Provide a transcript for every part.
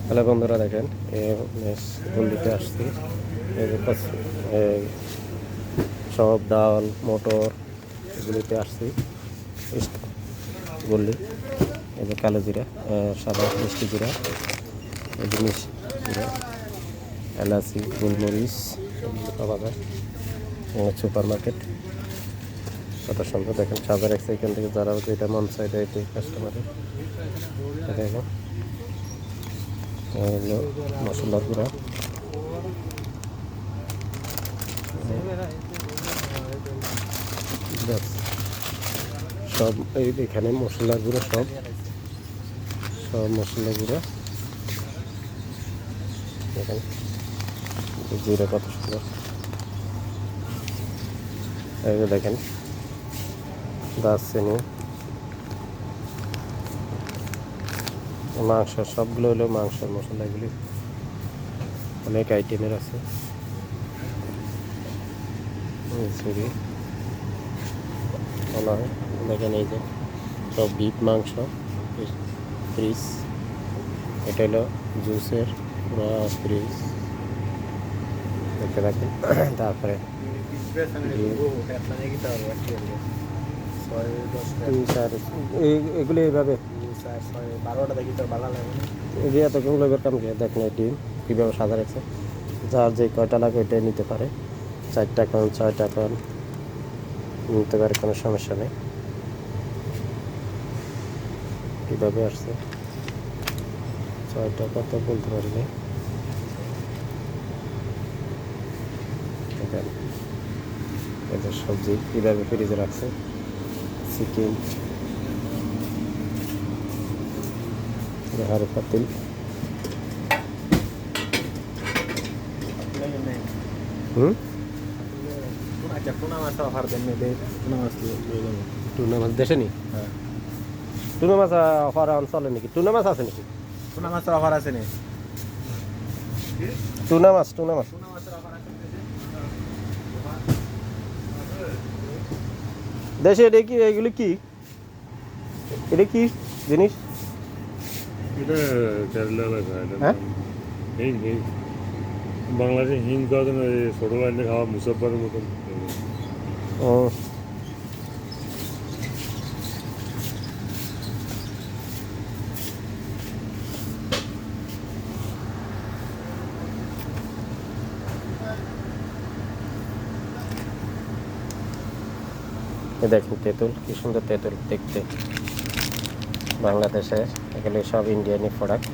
Hello বন্ধুরা, দেখেন গল্লিতে আসছি। এই যে এই সব ডাল মোটর এগুলিতে আসছি। গল্লি এই যে কালো জিরা, সাদা মিষ্টি জিরা, এই যে মিষ্টি জিরা, এলাচি, গোলমরিচ এগুলো পাওয়া যায়। সুপার মার্কেট কত সুন্দর দেখেন সাজা রাখছে। এখান থেকে যারা এটা মন চাই দেয় কাস্টমারের। দেখেন হলো মশলার গুঁড়া, সব এখানে মশলার গুঁড়ো, সব মশলা গুঁড়া। দেখেন জিরা কত সুন্দর। এই যে দেখেন দারচিনি, মাংস, সবগুলো হলো মাংসের মশলা। এগুলি অনেক আইটেমের আছে। দেখেন এই যে সব বিফ মাংস, ফ্রিজ। এটা হলো জুসের পুরো ফ্রিজ, দেখতে থাকেন। তারপরে এগুলি এইভাবে এতগুলো কাম দেখেন ডিম কীভাবে সাজা রাখছে। যার যে কয়টা লাগে ওইটাই নিতে পারে। 4টা কোন 6টা কোন নিতে পারে, কোনো সমস্যা নেই। কীভাবে আসছে 6টা কত বলতে পারিনি। এদের সবজি কীভাবে ফ্রিজে রাখছে। চিকেন, হাড়ি পাতিল, টুনা মাছ দেশে নি। টুনা মাছ অফার চলে নাকি? টুনা মাছ আছে নাকি? টুনা মাছের অফার আছে নি? টুনা মাছ দেশে এটা কি? এগুলি কি? এটা কি জিনিস? বাংলাদেশে হিং খাওয়া ছোট লাইনে খাওয়া মুসাফারের মতন। ও দেখেন তেঁতুল, কি সুন্দর তেঁতুল দেখতে। বাংলাদেশের এগুলি সব ইন্ডিয়ানি প্রোডাক্ট।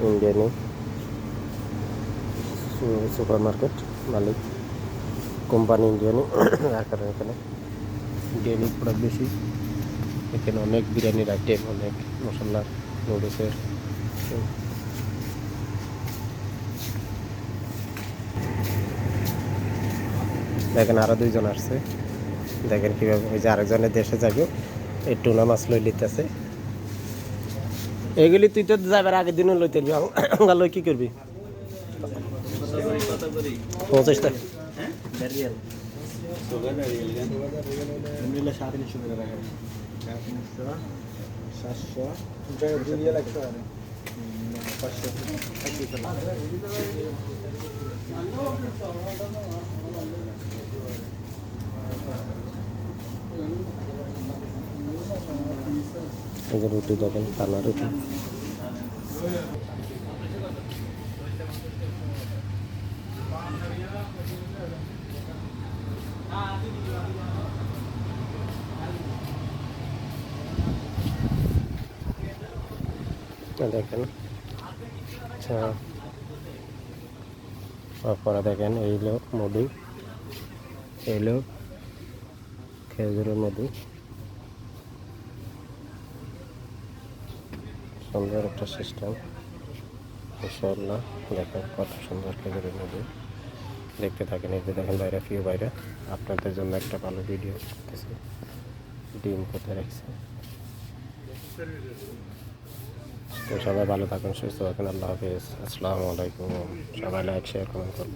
ইন্ডিয়ানি সুপার মার্কেট মালিক কোম্পানি ইন্ডিয়ানি, যার কারণে এখানে ইন্ডিয়ানি প্রোডাক্ট বেশি। এখানে অনেক বিরিয়ানির আইটেম, অনেক মশলার, নুডলসের। দেখেন আরো 2জন আসছে। দেখেন কীভাবে ওই যে আরেকজনের দেশে যাবে, এই টুনা মাছ লই লিতেছে। এগুলি তুই তো যাবার আগের দিনও লইতে লই কি করবি? 50 টাকা। এই যে রুটি দেখেন, কানা রুটি। দেখেন আচ্ছা, তারপরে দেখেন এই লোক মধু, এই লোক খেজুরের মধু। সুন্দর একটা সিস্টেম, ইনশাআল্লাহ। দেখেন কত সুন্দর খেজুরের মধু, দেখতে থাকেন। এই যে দেখেন বাইরে ফিউ বাইরে আপনাদের জন্য একটা ভালো ভিডিও করতেছে। ডিম কোথায় রাখছে। তো সবাই ভালো থাকুন, সুস্থ থাকুন। আল্লাহ হাফিজ, আসসালামু আলাইকুম। সবাই লাইক শেয়ার কমেন্ট করুন।